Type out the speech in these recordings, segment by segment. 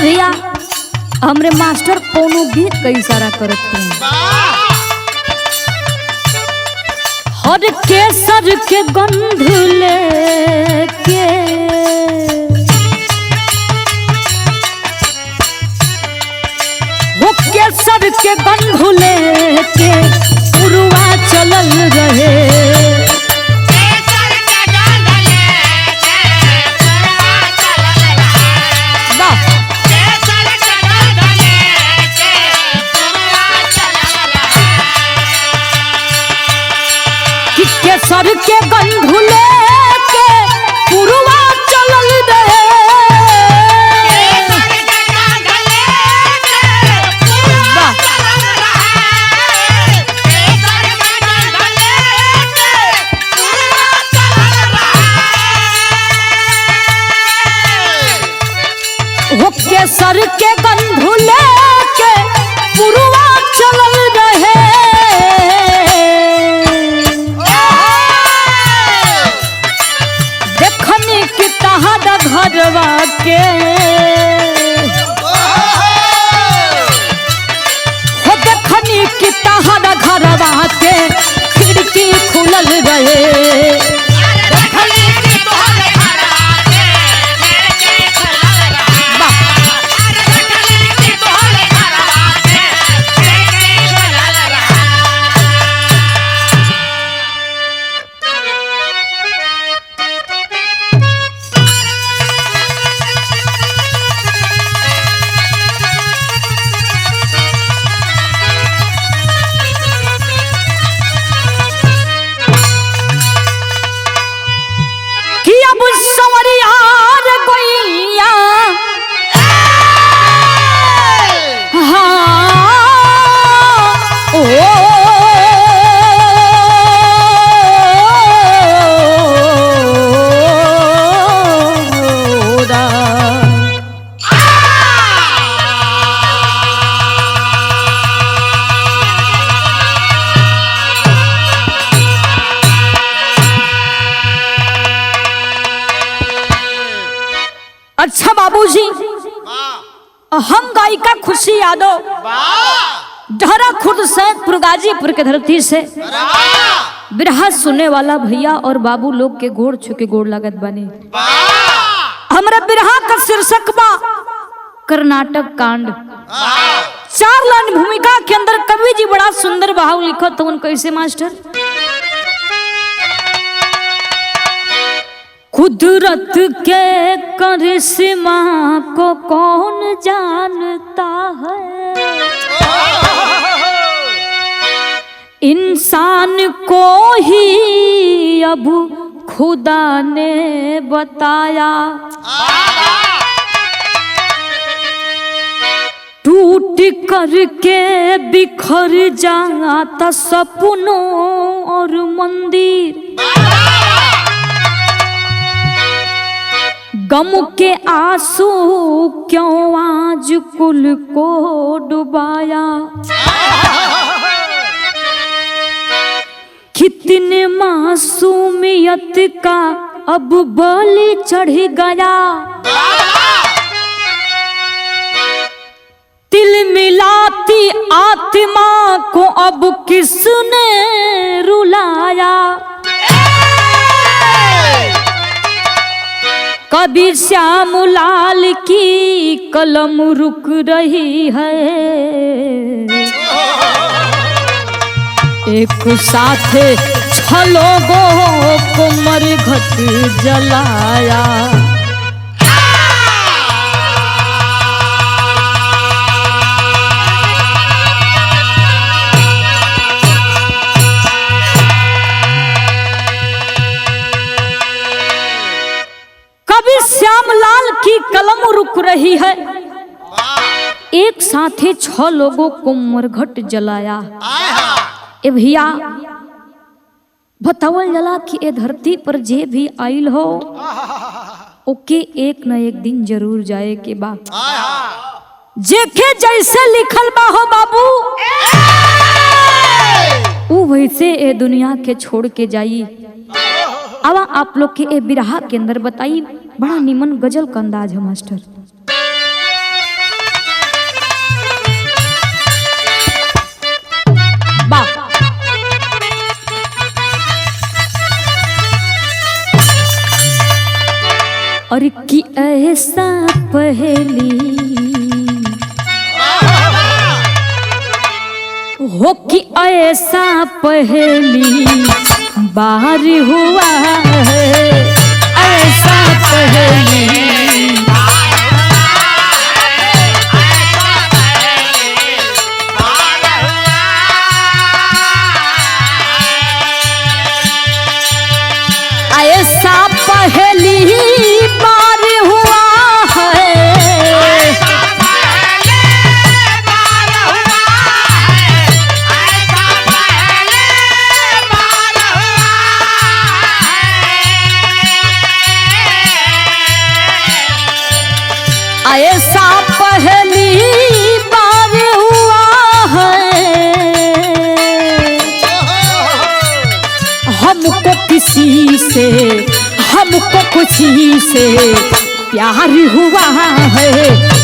भैया हमरे मास्टर कोनो गीत का इशारा करत हैं। हर केसर के गंध लेके वो केसर के गंध लेके पुरवा चलल रहे। केसर के गंध लेके पुरवा चलल रहे। वो केसर के गंध लेके पुरवा चलल रहे। घरवा के हो देखनी कि तहरा घरवा के खिड़की खुलल रहे। अच्छा बाबूजी, हम गायिका खुशी यादव ढहरा खुर्द सैदपुर गाजीपुर के धरती से बिरहा सुनने वाला भैया और बाबू लोग के गोड़ छू के गोड़ लागत बने। हमरा बिरहा का शीर्षक बा कर्नाटक कांड। 4 लाइन भूमिका के अंदर कवि जी बड़ा सुंदर बहाव लिखो तो उन कैसे मास्टर। कुदरत के करिश्मा को कौन जानता है, इंसान को ही अब खुदा ने बताया। टूट करके बिखर जाता सपनों और मंदिर, गम के आंसू क्यों आज कुल को डुबाया। कितने मासूमियत का अब बलि चढ़ गया, तिल मिलाती आत्मा को अब किसने रुलाया। कभी श्याम लाल की कलम रुक रही है, एक साथ 6 लोगों को मरघट जलाया। श्यामलाल की कलम रुक रही है, एक साथ 6 लोगों को मरघट जलाया। ए भैया बतावल जला कि ए धरती पर जे भी आइल हो ओके एक न एक दिन जरूर जाए के बा। जेके जैसे लिखल बा हो बाबू ऊ वैसे ए दुनिया के छोड़ के जाई। अब आप लोग के ए बिरहा के अंदर बताई, बड़ा निमन गजल का अंदाज है मास्टर। ऐसा पहेली हो कि ऐसा पहेली बार हुआ है, ऐसा पहेली ऐसा पहेली बार हुआ है, ऐसा पहेली बार हुआ है। हमको किसी से, हमको किसी से प्यार हुआ है,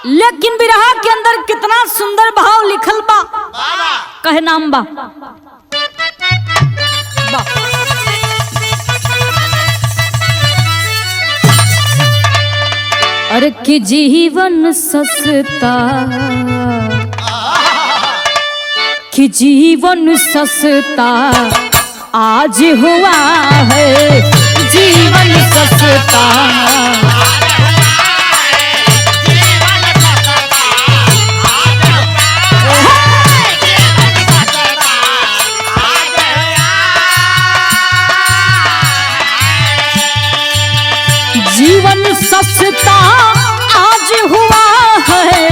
लेकिन बिरहा के अंदर कितना सुंदर भाव लिखल बा। कहे नाम बा अरे कि जीवन सस्ता, कि जीवन सस्ता आज हुआ है, जीवन सस्ता जीवन सस्ता आज हुआ है,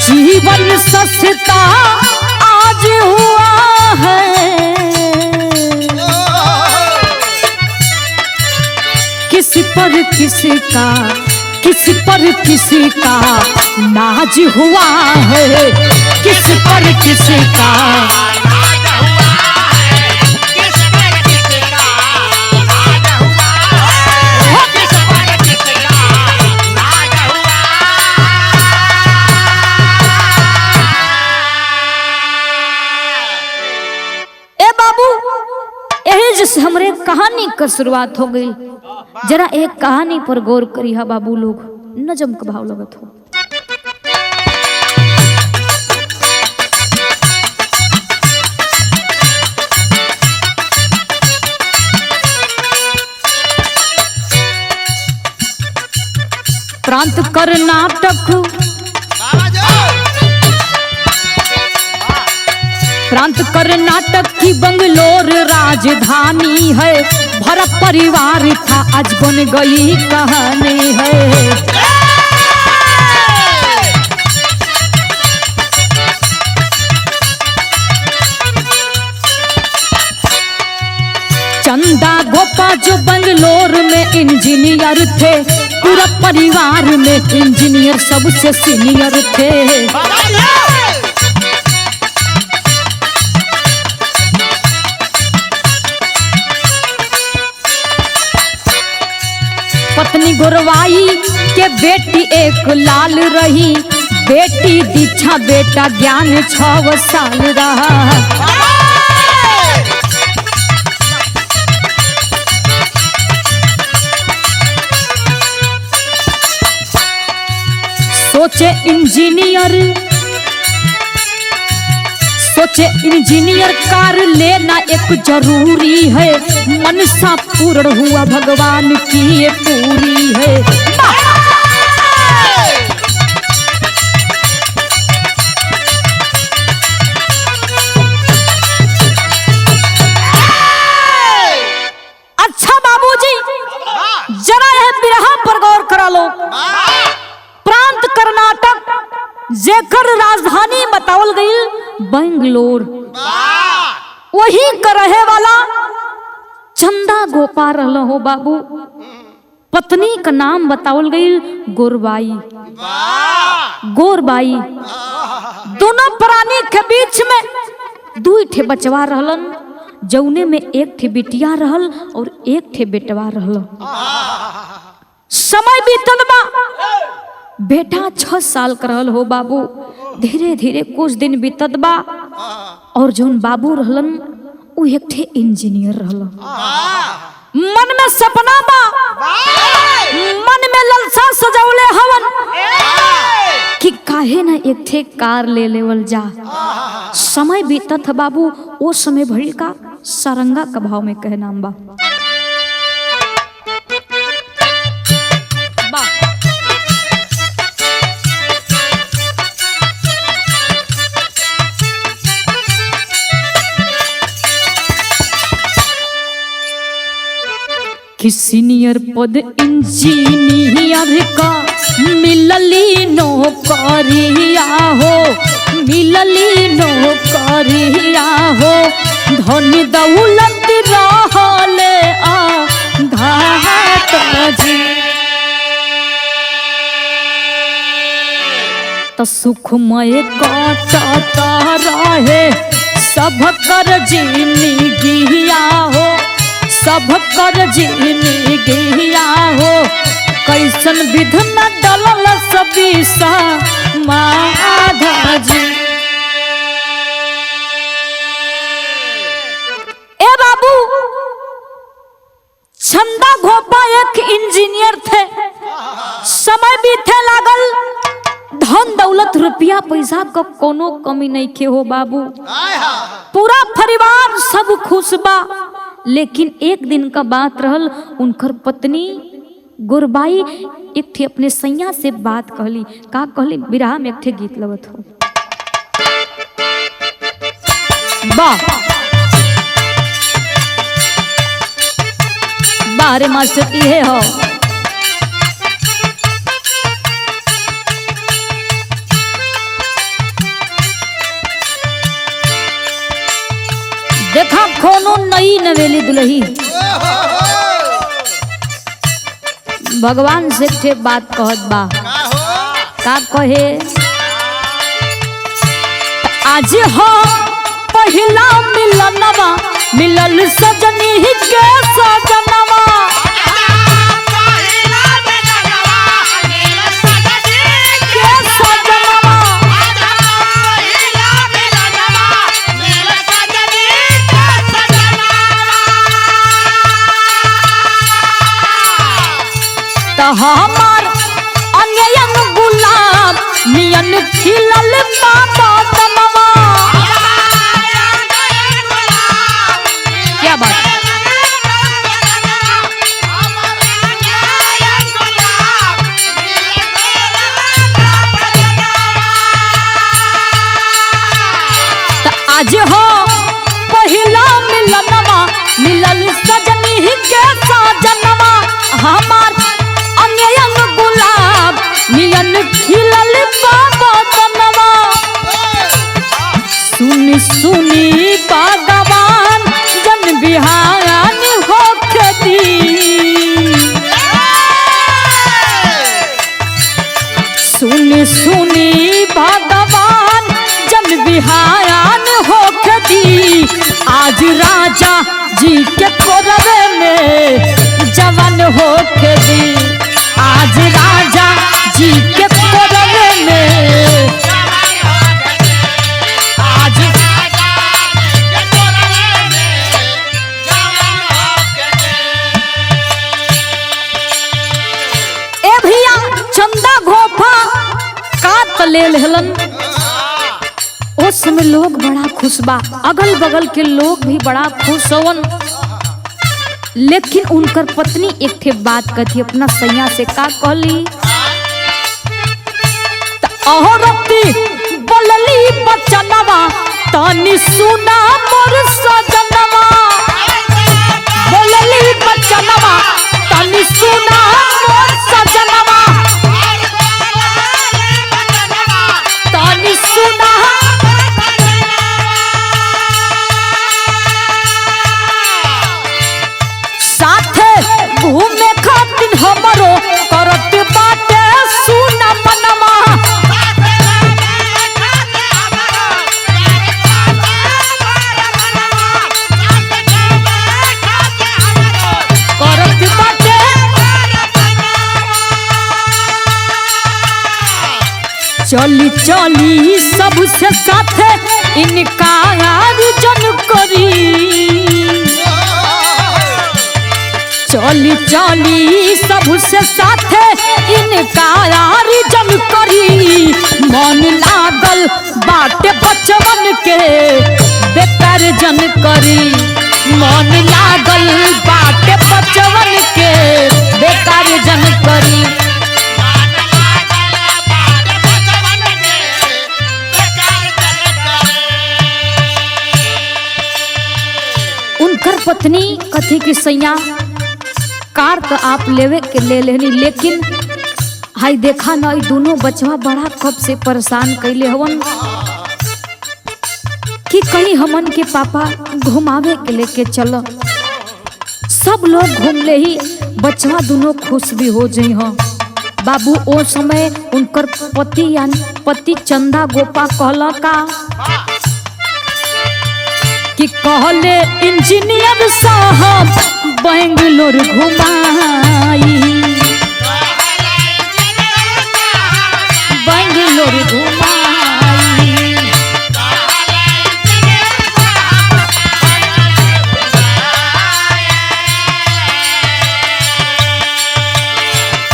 जीवन सस्ता आज हुआ है। किसी पर किसी का, किसी पर किसी का नाज हुआ है, किसी पर किसी का नाज हुआ है, किसी पर किसी का नाज हुआ है, किसी पर किसी का नाज हुआ है। ए बाबू, यही जैसे हमरे कहानी का शुरुआत हो गई। जरा एक कहानी पर गौर करी हा बाबू लोग, नजम का भाव लगत हो। प्रांत कर्नाटक, प्रांत कर्नाटक की बंगलोर राजधानी है, भरा परिवार था आज बन गई कहानी है। चंदा गोपा जो बंगलोर में इंजीनियर थे, पूरा परिवार में इंजीनियर सबसे सीनियर थे। पत्नी गुरवाई के बेटी एक लाल रही, बेटी दीक्षा बेटा ज्ञान 6 साल रहा। सोचे इंजीनियर, सोचे इंजीनियर कार लेना एक जरूरी है, मनसा पूर्ण हुआ भगवान की ये पूरी है। अच्छा बाबूजी, जरा यह बिरहा पर गौर करा लो। प्रांत कर्नाटक जेकर राजधानी बतावल गई बेंगलोर, वही का रहे वाला चंदा गोपा रहल हो बाबू। पत्नी का नाम बतावल गई गोरबाई। गोरबाई दोनों प्राणी के बीच में दू ठे बचवा रहलन, जौने में एक ठे बिटिया रहल और एक ठे बेटवा रहल। समय बीतल बा, बेटा 6 साल का रहल हो बाबू। धीरे धीरे कुछ दिन बीतत बा और जौन बाबू रहलन वो एक ठे इंजीनियर रहल। मन में सपना बा, मन में ललसा सजौले हवन कि काहे ना एक ठे कार ले लेवल जा। समय बीतत बाबू, वो समय भइल का सारंगा का भाव में कहे नाम बा। कि सीनियर पद इंजीनियर का मिलली नौकरिया हो, मिलली नौकरिया हो। धन दौलत रहले घाट जी, तो सुखमय काटत रहे सब कर जिंदगिया हो, सब कर जिंदगिया हो। कैसन विधन डलल सबीसा माधा जी। ए बाबू, चंदा घोपा एक इंजीनियर थे। समय बीते लागल, धन दौलत रुपया पैसा का कोनो कमी नहीं के हो बाबू। पूरा परिवार सब खुश बा। लेकिन एक दिन का बात रहल, उनकर पत्नी गुरबाई एक थे अपने सैया से बात कहली। का कहली? बिरहा में एक थे गीत लगत हो। वाह बारे मास्टर ये हो। देखा कोनो नई नवेली दुल्ही भगवान से थे बात कहत बा। का कहे? आज हो पहिला मिलनवा, मिलल सजनी के सजनवा। हमार अन्ययन गुलाब नियन खिलल बाबा तमवा। क्या बात? आज हो पहिला मिलनवा, मिलल सजनी के सजनवा। हमार नियन खिलल बाबा तनवा। सुनी सुनी भगवान जन बिहान होके दी। सुनी सुनी भगवान जन बिहान होके दी। आज राजा जी के कोरवे में जवान होके दी। आज राजा जी के कोरवे में, आज ए भैया चंदा घोपा का ले लेलन। उस समय लोग बड़ा खुश बा, अगल बगल के लोग भी बड़ा खुश होवन। लेकिन उनकर पत्नी एक थे बात कहती अपना सैया से। का कहली? औरती बोलली बचनवा, तानी सुना मोर सजनवा। बोलली बचनवा, तानी सुना मोर सजनवा। तानी सुना चली चली सबसे साथे इनकार जन करी। चली चली सबसे साथे इनकार जन करी। मन लागल बाटे बचवन के बेकार जन करी। मन लागल बाटे बचवन के बेकार जन करी। उनकर पत्नी कथी की सैया कार तो आप लेवे के ले लेनी, लेकिन हाई देखा ना दोनों बचवा बड़ा कब से परेशान कैले हवन कि कहीं हमन के पापा घुमावे के लेके चलो। सब लोग घूम ले ही बचवा दोनों खुश भी हो जाई हो। बाबू ओ समय उनकर पति यानी पति चंदा गोपा कहला का कि कहले इंजीनियर साहब बेंगलोर घुमाई। बेंगलोर घुमाई।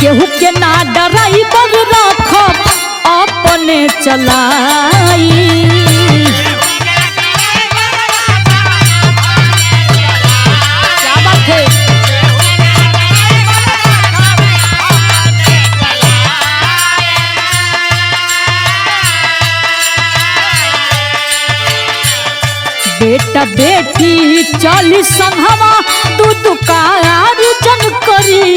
केहू के ना ड्राइवर रखब अपने चलाई। बेटा बेटी चली संघवा दूध कार जन करी।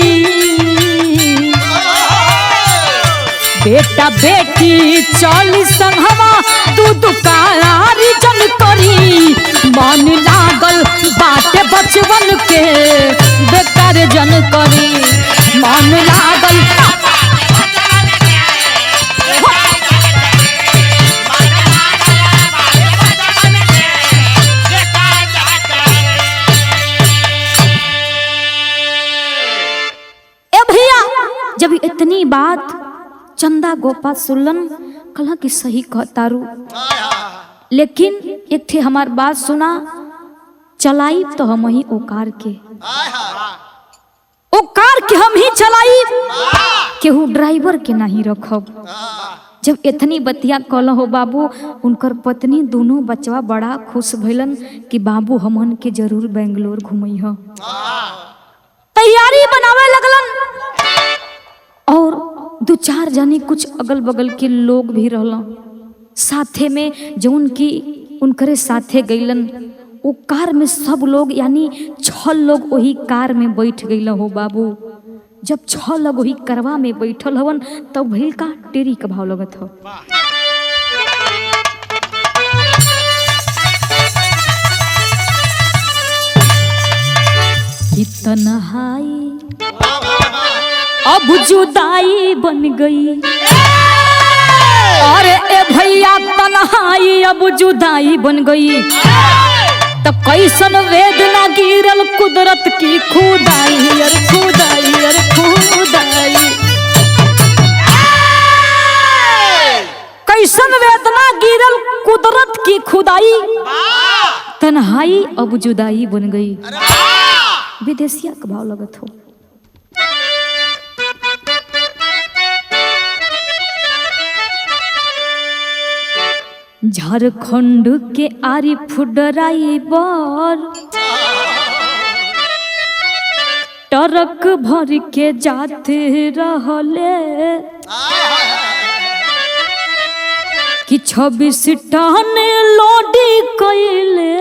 बेटा बेटी चली संघवा दूध कार जन करी। मन लागल बाटे बचवन के बेकार जन करी। मन लागल जब इतनी बात चंदा गोपा सुनलन कहा कि सही कहतारू, लेकिन एक थे हमार बात सुना चलाई तो हम ही ओकार के हम ही चलाई, केहू ड्राइवर के नहीं रखब। जब इतनी बतिया कहल हो बाबू उनकर पत्नी दोनों बचवा बड़ा खुश भइलन कि बाबू हमन के जरूर बेंगलोर घुमई हो। तैयारी बनावे लगलन और दो चार जनी कुछ अगल बगल के लोग भी रहलन साथे में जो उनकी उनकरे साथे गईलन। वो कार में सब लोग यानी 6 लोग वही कार में बैठ गईला हो बाबू। जब 6 लोग वही करवा में बैठल हवन तब भइल का टेरी का भाव लगत हो। कितना हाई अब जुदाई बन गई। अरे ए भैया तन्हाई अब जुदाई बन गई। तो कैसन वेदना गिरल कुदरत की खुदाई। अरे खुदाई अरे खुदाई। कैसन वेदना गिरल कुदरत की खुदाई। तन्हाई अब जुदाई बन गई। विदेशिया का भाव लगत हो। झारखंड के आरिफ ड्राइवर ट्रक भर के जाते रहले कि 26 टन लोडी कैले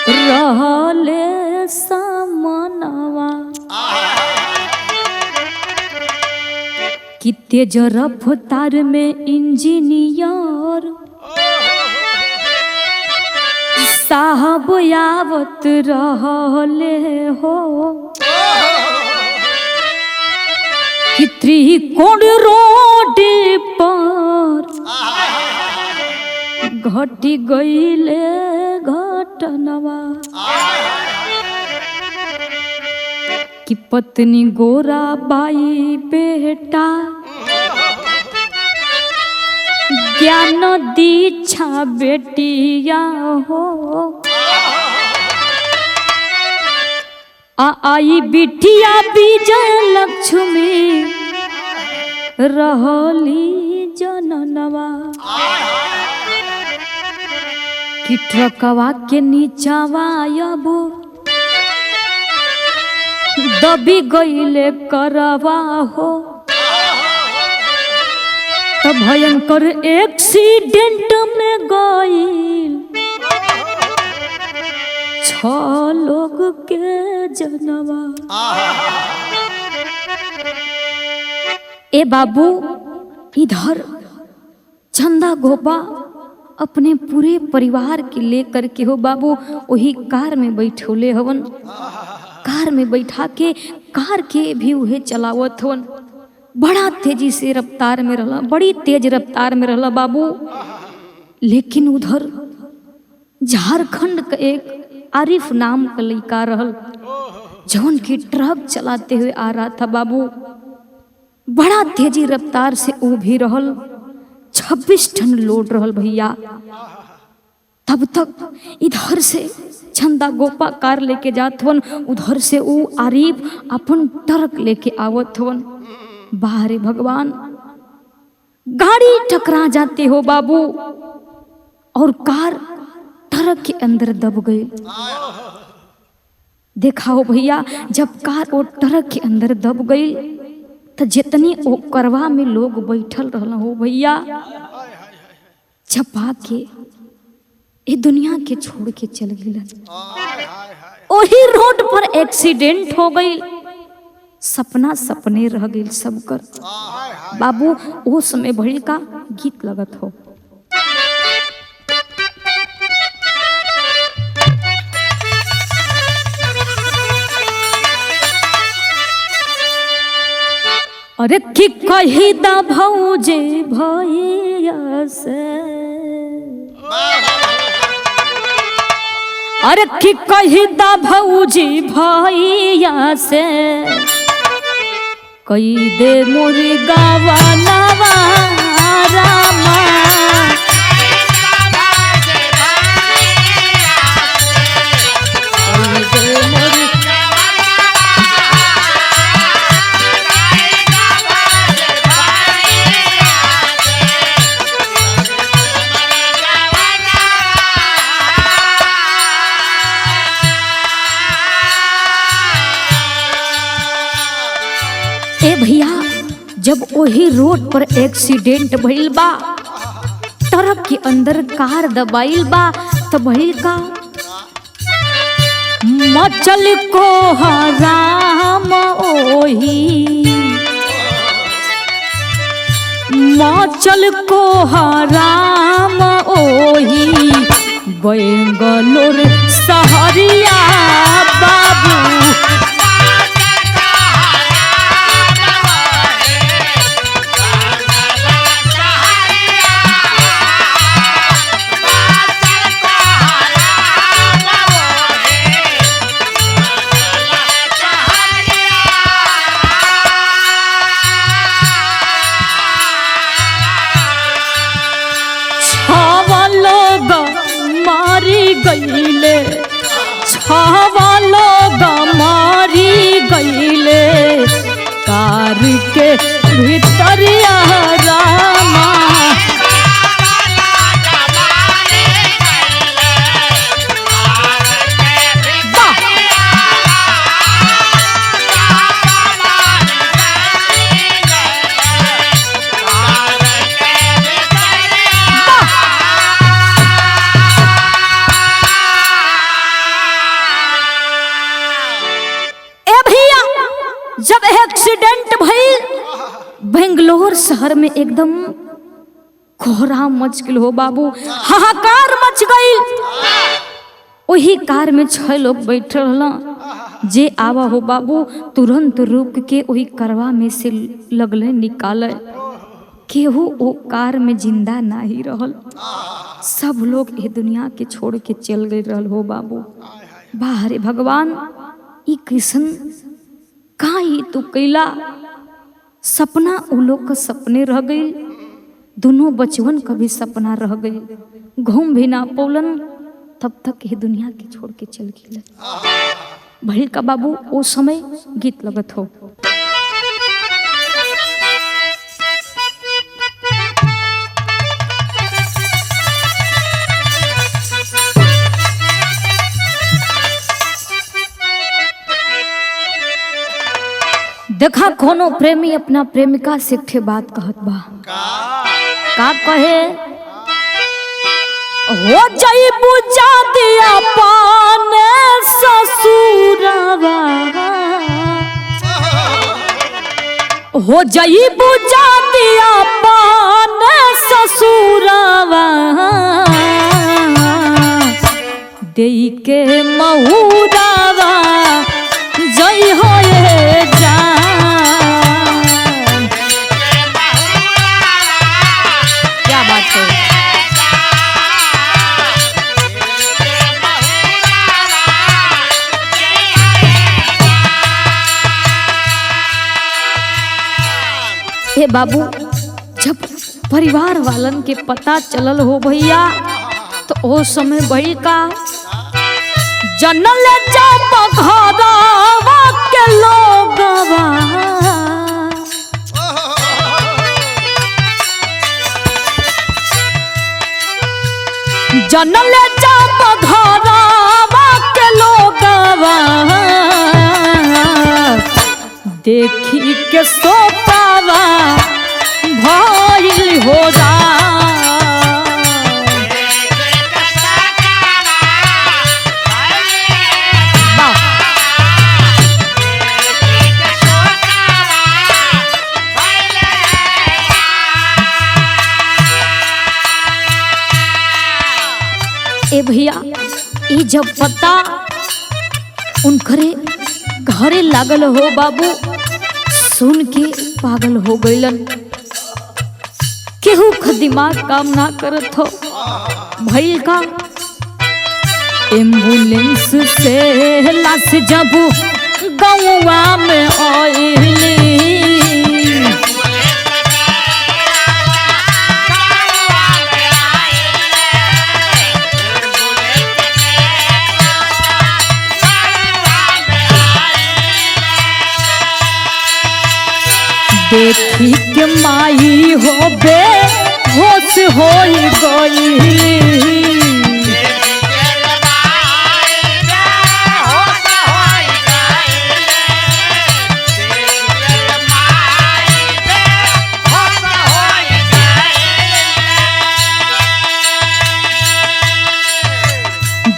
रहले सामनवा। कि तेज रफ्तार में इंजीनियर साहब आवत रहले हो। कि त्रिकोण रोड पर घटी गईले घटनवा। कि पत्नी गोरा बाई बेटा ज्ञान दीक्षा बेटिया हो आई बिटिया विजय लक्ष्मी रहली जननवा कि ट्रकवा के नीचावा अबो दबी गईले करवा हो तो भयंकर एक्सीडेंट में गईल 6 लोग के जनवा। ए बाबू इधर चंदा गोपा अपने पूरे परिवार के लेकर के हो बाबू वही कार में बैठोले हवन। कार में बैठा के कार के भी उहे चलावत हवन। बड़ा तेजी से रफ्तार में रहला, बड़ी तेज रफ्तार में रहला बाबू। लेकिन उधर झारखंड का एक आरिफ नाम का लड़का रहल जौन की ट्रक चलाते हुए आ रहा था बाबू। बड़ा तेजी रफ्तार से वो भी रहल, 26 टन लोड रहल भैया। तब तक इधर से चंदा गोपा कार लेके जात हवन, उधर से वो आरिफ अपन ट्रक लेके आवत हवन। बाहरे भगवान गाड़ी टकरा जाते हो बाबू और कार ट्रक के अंदर दब गई। देखा हो भैया जब कार वो ट्रक के अंदर दब गई तो जितनी वो करवा में लोग बैठल रहल हो भैया छपा के ये दुनिया के छोड़ के चल गई। वही रोड पर एक्सीडेंट हो गई, सपना सपने रह गई सब कर। बाबू वो समय भइल का गीत लगत हो। अरे कि कही दा भौजे भैया से, अरे कि कही दा भौजी भैया से कई दे मोरी गावा नवा रामा। ए भैया जब वही रोड पर एक्सीडेंट भइल बा, ट्रक के अंदर कार दबाइल बा, तो भइल का मचल को हराम ओही, मचल को हराम ओही बेंगलोर सहरिया बाबू। गईले 6 लोग मारी गईले कार के भीतरिया रामा। जब एक्सीडेंट भइल बेंगलोर शहर में एकदम कोहराम मच गई हो बाबू, हाहाकार मच गई। वही कार में 6 लोग बैठे रहला, जे आवा हो बाबू तुरंत रुक के वही करवा में से लगले निकाले। केहू वो कार में जिंदा ना ही रहल, सब लोग ये दुनिया के छोड़ के चल गए रहल हो बाबू। बाहरे भगवान ई कृष्ण का ही तू कैला, सपना उ लोग का सपने रह गई। दोनों बचवन का भी सपना रह गई, घूम भी ना पौलन, तब तक ये दुनिया के छोड़ के चल गई। भइल का बाबू वो समय गीत लगत हो। देखा कोनो प्रेमी अपना प्रेमिका से एक बात कहत बा, का कहे, हो जाई बुझा दिया पाने ससुरवा, हो जाई बुझा दिया पाने ससुरवा, देई के महुरावा जई हो ये जान। क्या बात है। हे बाबू, जब परिवार वालन के पता चलल हो भैया, तो ओ समय बड़ी का जनल जब घरवा के लोगवा, जनल जब घरवा के लोगवा, देखी के सोपावा भइल हो जा। ए भैया, ये जब पता उनकरे घरे लागल हो बाबू, सुन के पागल हो गईलन। केहू का दिमाग काम ना करत हो। भइल का एम्बुलेंस से लाश जब गौवा में आइली, देखी के माई हो बे होश हो गई,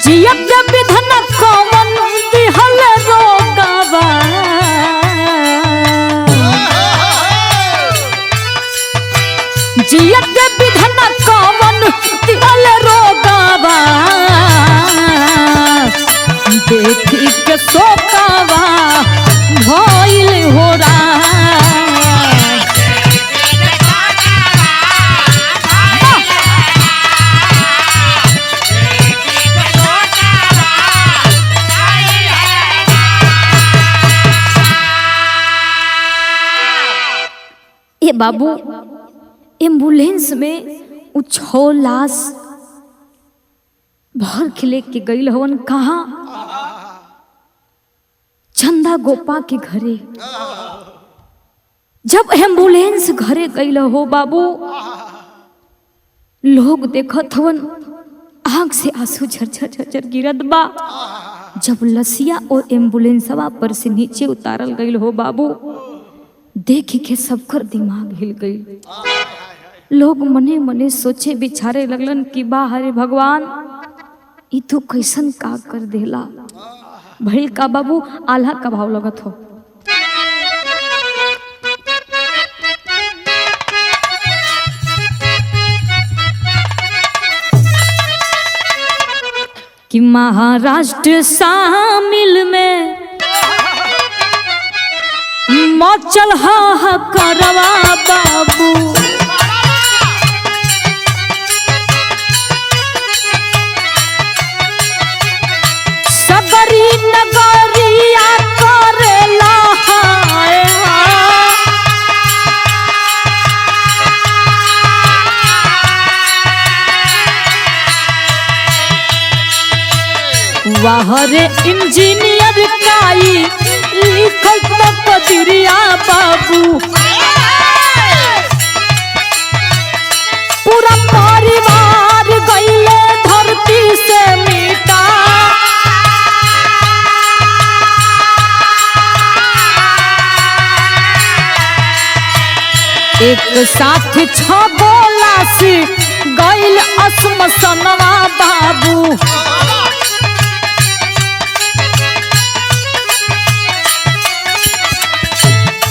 जियत विधन कौन दिहल रोगवा, जियत विधन कौन दिहल रोगवा, देखी के सोकावा भइल हो रहा। ए बाबू, एम्बुलेंस में उ 6 लाश भर के लेके गई हवन। कहा? चंदा गोपा के घरे। जब एम्बुलेंस घरे गई हो बाबू, लोग देखत हवन, आंख से आंसू झरझर झरझर गिरत बा। जब लसिया और एम्बुलेंसवा पर से नीचे उतारल गई हो बाबू, देख के सबकर दिमाग हिल गई। लोग मने मने सोचे बिचारे लगलन कि बा हरे भगवान, ई तो कैसन का कर देला। भइल का बाबू, आल्हा का भाव लगत हो। कि महाराष्ट्र शामिल में मचल हा करवा बाबू, सबरी नगरिया करेला हाय वाह रे इंजीनियर काई लिखल तकदीरिया बाबू। पूरा परिवार गईले धरती से मिटा। एक साथ 6 गोला से गईल असमसनवा बाबू।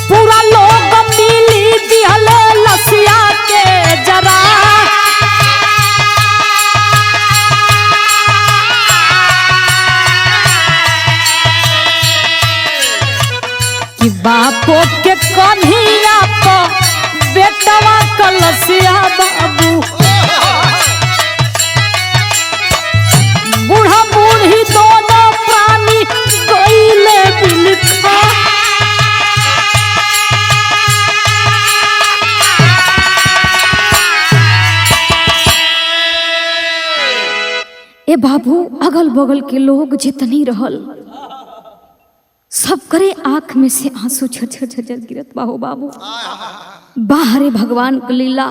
पूरा लोग मिली दिहले लसिया के जरा। कि बापो के कन्हिया को बेटवा कलसिया बाबू। बूढ़ा बूढ़ी दोनों प्राणी गईले बिलखा। ए बाबू अगल बगल के लोग जितनी रहल सब करे आंख में से आंसू झरझर झरझर गिरत बाहो बाबू। बाहरे भगवान के लीला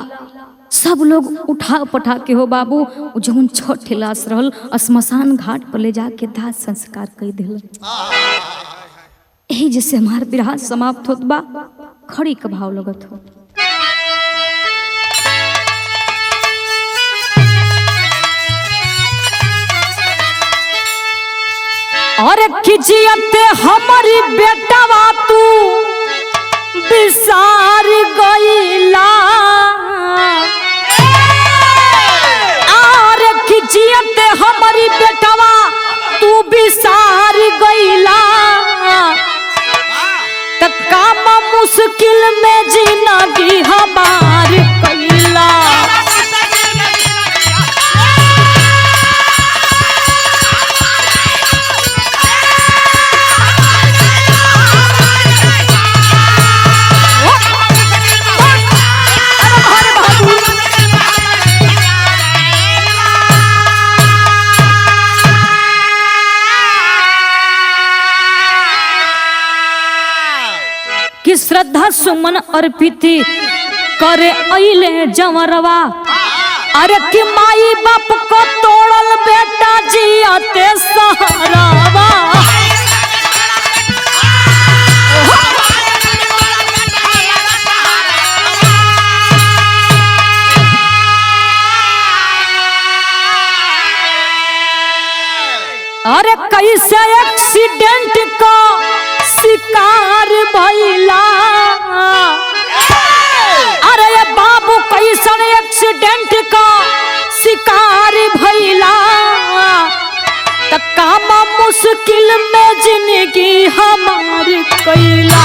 सब लोग उठा पठा के हो बाबू। जौन 6 ठेलास रहल श्मशान घाट पर ले जाके दाह संस्कार कर दिल। यही जैसे हमार विराह समाप्त होत बा खड़ी का भाव लगत हो। और खिजियते हमारी बेटवा तू बिसार गईला। और खिजियते हमारी बेटवा तू बिसार गईला। त काम मुश्किल में जिंदगी हमार कईला। कि श्रद्धा सुमन अर्पित करे अइले जंवरवा। अरे कि माई बाप को तोड़ल बेटा जियाते सहारावा। अरे कैसे एक्सीडेंट का शिकार भइला। अरे ये बाबू कैसन एक्सीडेंट का शिकार भइला। त काम मुश्किल में जिंदगी हमारी कईला।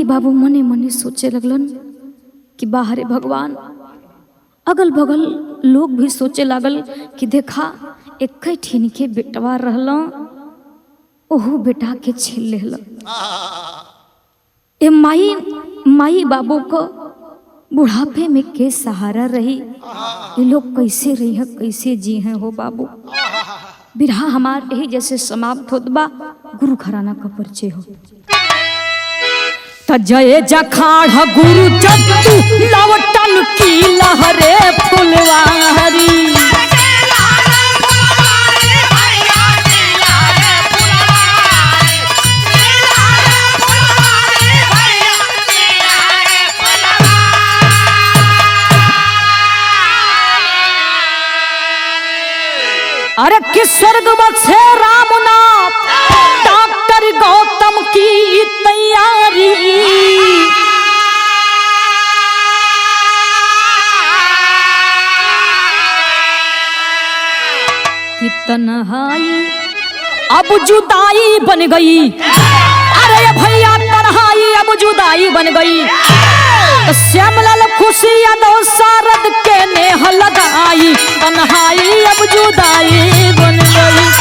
बाबू मने मने सोचे लगलन कि बाहरे भगवान। अगल बगल लोग भी सोचे लागल कि देखा एक ठीन के बेटवा रहल ओहू बेटा के छीन लेहल। ए माई बाबू को बुढ़ापे में के सहारा रही। ये लोग कैसे रही है कैसे जी हैं हो बाबू। बिरहा हमार यही जैसे समाप्त होत बा गुरु घराना का परिचय हो। जय जखाड़ गुरु जद्दू लवटन की लहरे फुलवारी। अरे किस स्वर्ग बसे रामनाथ डॉक्टर गौतम की तैयारी। कि तन्हाई अब जुदाई बन गई। अरे भैया तन्हाई अब जुदाई बन गई। तो श्यामलाल खुशी यादव शारद के नेह लगाई, तन्हाई अब जुदाई बन गई।